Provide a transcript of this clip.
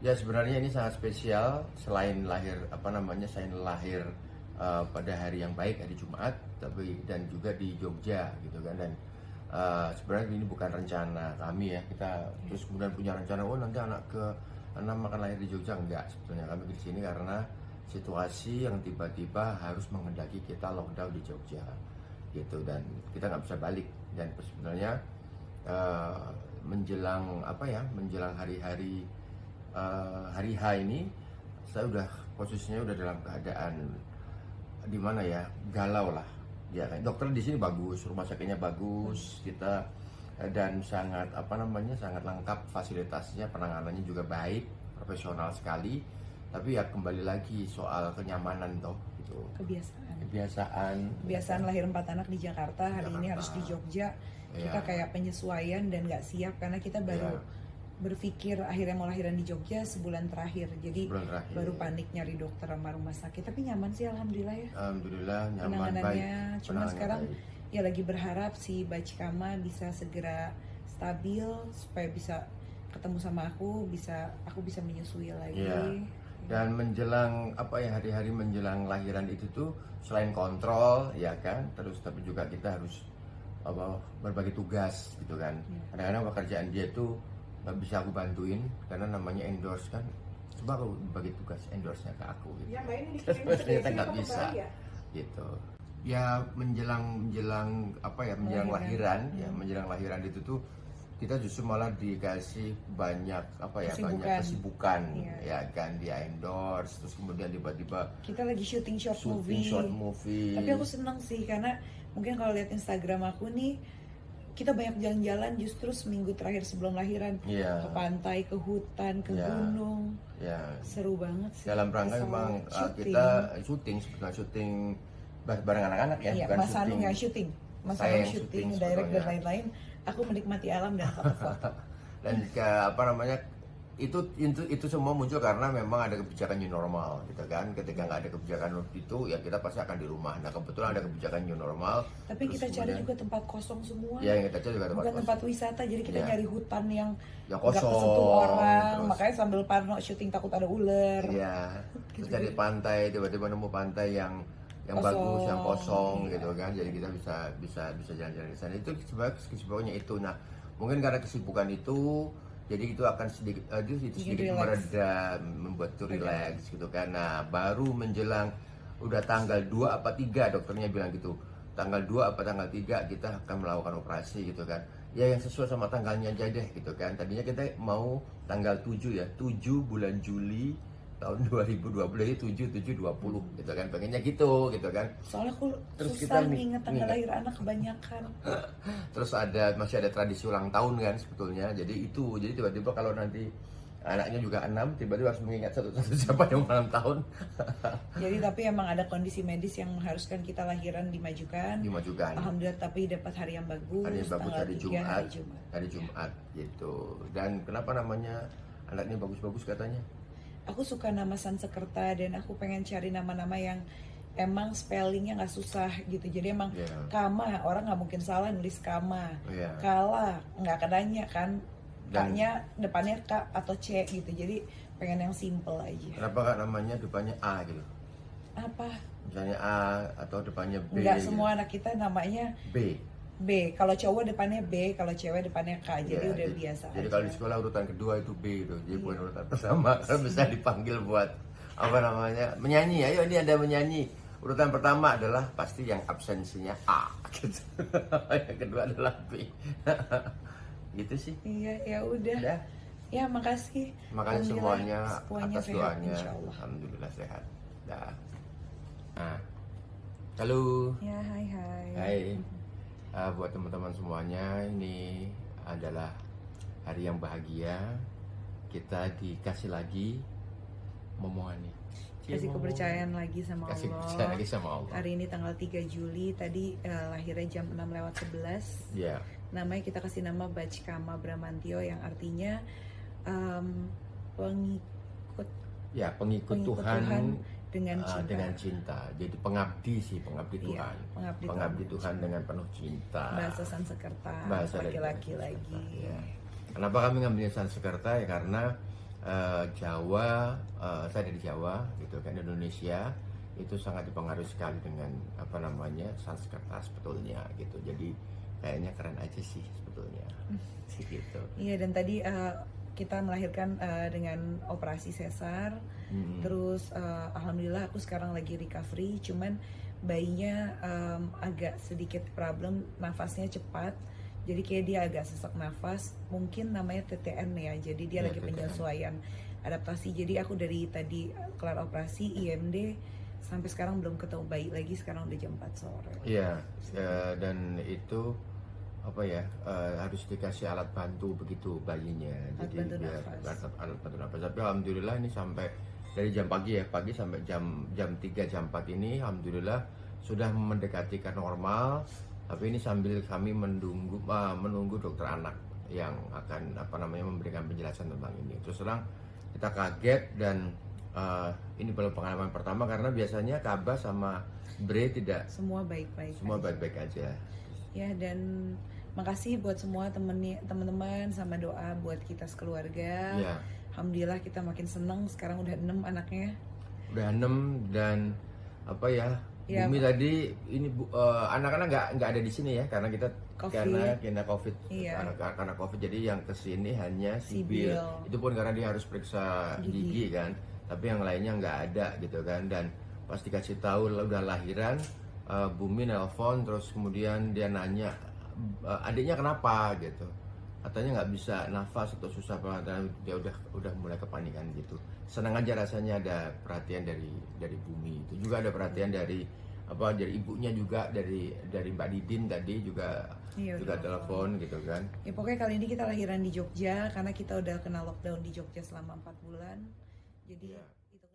Ya sebenarnya ini sangat spesial selain lahir selain lahir pada hari yang baik, hari Jumat, tapi dan juga di Jogja gitu kan. Dan sebenarnya ini bukan rencana kami ya, kita terus kemudian punya rencana nanti anak ke 6 akan lahir di Jogja. Enggak, sebetulnya kami di sini karena situasi yang tiba-tiba harus menghendaki kita lockdown di Jogja gitu, dan kita nggak bisa balik. Dan sebenarnya menjelang hari-hari hari H ini saya udah posisinya udah dalam keadaan di mana ya, galau lah ya kan. Dokter di sini bagus, rumah sakitnya bagus, kita dan sangat sangat lengkap fasilitasnya, penanganannya juga baik, profesional sekali. Tapi ya kembali lagi soal kenyamanan toh gitu. Kebiasaan lahir 4 anak di Jakarta, hari ini harus di Jogja. Kita kayak penyesuaian dan nggak siap karena kita baru berpikir akhirnya mau lahiran di Jogja sebulan terakhir. Jadi baru panik nyari dokter sama rumah sakit. Tapi nyaman sih, alhamdulillah ya. Alhamdulillah nyaman, penanganannya baik. Cuma sekarang ya lagi berharap si Bachkama bisa segera stabil supaya bisa ketemu sama aku bisa menyusui lagi. Dan menjelang hari-hari menjelang lahiran itu tuh selain kontrol ya kan, terus tapi juga kita harus berbagi tugas gitu kan. Kadang-kadang pekerjaan dia tuh nggak bisa aku bantuin karena namanya endorse kan. Coba aku bagi tugas endorse-nya ke aku gitu. Ternyata nggak bisa gitu. Ya menjelang lahiran ya, menjelang lahiran itu tuh kita justru malah dikasih banyak kesibukan ya kan, dia endorse, terus kemudian tiba-tiba kita lagi syuting short movie. Tapi aku seneng sih karena mungkin kalau lihat Instagram aku nih, kita banyak jalan-jalan justru seminggu terakhir sebelum lahiran, ke pantai, ke hutan, ke gunung. Seru banget sih. Dalam rangka memang kita syuting bareng anak-anak ya, bukan Mas Anu nggak syuting, Mas Anu syuting, direct dan lain-lain. Aku menikmati alam dan foto-foto. Dan itu semua muncul karena memang ada kebijakan new normal gitu kan. Ketika nggak ada kebijakan itu ya kita pasti akan di rumah. Nah kebetulan ada kebijakan new normal. Tapi kita cari juga tempat kosong semua. Ya, yang kita cari juga tempat wisata. Jadi kita nyari hutan yang kosong, nggak kesentuh orang. Makanya sambil parno syuting takut ada ular. Iya. Terus cari pantai, tiba-tiba nemu pantai yang bagus, yang kosong gitu kan. Jadi kita bisa jalan-jalan di sana. Itu kesibukannya itu. Nah mungkin karena kesibukan itu, jadi itu akan sedikit mereda, membuat itu relax gitu kan. Nah baru menjelang udah tanggal 2 apa 3 dokternya bilang gitu, tanggal 2 apa tanggal 3 kita akan melakukan operasi gitu kan. Ya yang sesuai sama tanggalnya aja deh gitu kan. Tadinya kita mau tanggal 7 ya, 7 bulan Juli tahun 2020, 7/7/20 gitu kan, pengennya gitu kan. Soalnya aku susah nginget tanggal lahir anak kebanyakan. Terus masih ada tradisi ulang tahun kan sebetulnya. Jadi tiba-tiba kalau nanti anaknya juga 6, tiba-tiba harus mengingat satu-satu siapa yang ulang tahun. Jadi tapi emang ada kondisi medis yang mengharuskan kita lahiran dimajukan. Alhamdulillah, tapi dapat hari yang bagus. Hari Jumat gitu. Dan kenapa namanya anaknya bagus-bagus katanya? Aku suka nama Sansekerta dan aku pengen cari nama-nama yang emang spellingnya nggak susah gitu. Jadi emang Kama, orang nggak mungkin salah nulis Kama. Kala nggak akan nanya kan, K-nya depannya K atau C gitu. Jadi pengen yang simple aja. Kenapa nggak namanya depannya A gitu? Apa? Misalnya A atau depannya B. Nggak semua anak kita namanya B. Kalau cowok depannya B, kalau cewek depannya K. Jadi udah biasa. Jadi kalau di sekolah urutan kedua itu B itu. Jadi bukan urutan pertama. Karena bisa dipanggil buat menyanyi. Ayo ini ada menyanyi. Urutan pertama adalah pasti yang absensinya A gitu. Yang kedua adalah B. Gitu sih. Iya, ya udah. Ya makasih. Makasih semuanya atas doanya. Alhamdulillah sehat. Dah. Nah. Halo. Ya, hai. Buat teman-teman semuanya, ini adalah hari yang bahagia. Kita dikasih lagi momongan nih. Kasih kepercayaan lagi sama Allah. Hari ini tanggal 3 Juli, tadi lahirnya jam 6:11. Namanya kita kasih nama Bachkama Bramantio yang artinya pengikut Tuhan dengan cinta. Jadi pengabdi Tuhan. Pengabdi Tuhan dengan penuh cinta. Bahasa Sansekerta, laki-laki lagi. Ya. Kenapa kami ngambil Sansekerta ya karena Jawa, saya dari Jawa gitu kan, Indonesia itu sangat dipengaruhi sekali dengan apa namanya Sanskerta sebetulnya gitu. Jadi kayaknya keren aja sih sebetulnya sih gitu. Iya, dan tadi kita melahirkan dengan operasi sesar. Terus alhamdulillah aku sekarang lagi recovery, cuman bayinya agak sedikit problem, nafasnya cepat. Jadi kayak dia agak sesak nafas, mungkin namanya TTN ya. Jadi dia lagi TTN. penyesuaian adaptasi. Jadi aku dari tadi kelar operasi IMD sampai sekarang belum ketemu bayi lagi. Sekarang udah jam 4 sore. Iya, dan itu apa ya, harus dikasih alat bantu begitu bayinya. Alat Jadi bantu biar nafas. alat bantu nafas. Tapi alhamdulillah ini sampai dari jam pagi ya, pagi sampai jam 3 jam 4 ini alhamdulillah sudah mendekati ke normal. Tapi ini sambil kami menunggu dokter anak yang akan apa namanya memberikan penjelasan tentang ini. Terus terang kita kaget dan ini baru pengalaman pertama karena biasanya Kaba sama Bre tidak Semua baik-baik. semua baik-baik aja. Ya, dan makasih buat semua teman-teman sama doa buat kita sekeluarga. Ya. Alhamdulillah kita makin seneng, sekarang udah 6 anaknya. Udah 6 dan apa ya? Ya, Bumi tadi ini anak-anak nggak ada di sini ya karena kita COVID. karena COVID. Iya. Karena COVID jadi yang kesini hanya si Sibil. Bill. Itu pun karena dia harus periksa gigi kan. Tapi yang lainnya nggak ada gitu kan. Dan pas dikasih tahu udah lahiran, Bumi nelpon terus kemudian dia nanya adiknya kenapa gitu. Katanya nggak bisa nafas atau susah banget, dia udah mulai kepanikan gitu. Senang aja rasanya ada perhatian dari Bumi, itu juga ada perhatian dari ibunya juga, dari Mbak Didin tadi juga telepon gitu kan. Ya pokoknya kali ini kita lahiran di Jogja karena kita udah kena lockdown di Jogja selama 4 bulan. Jadi itu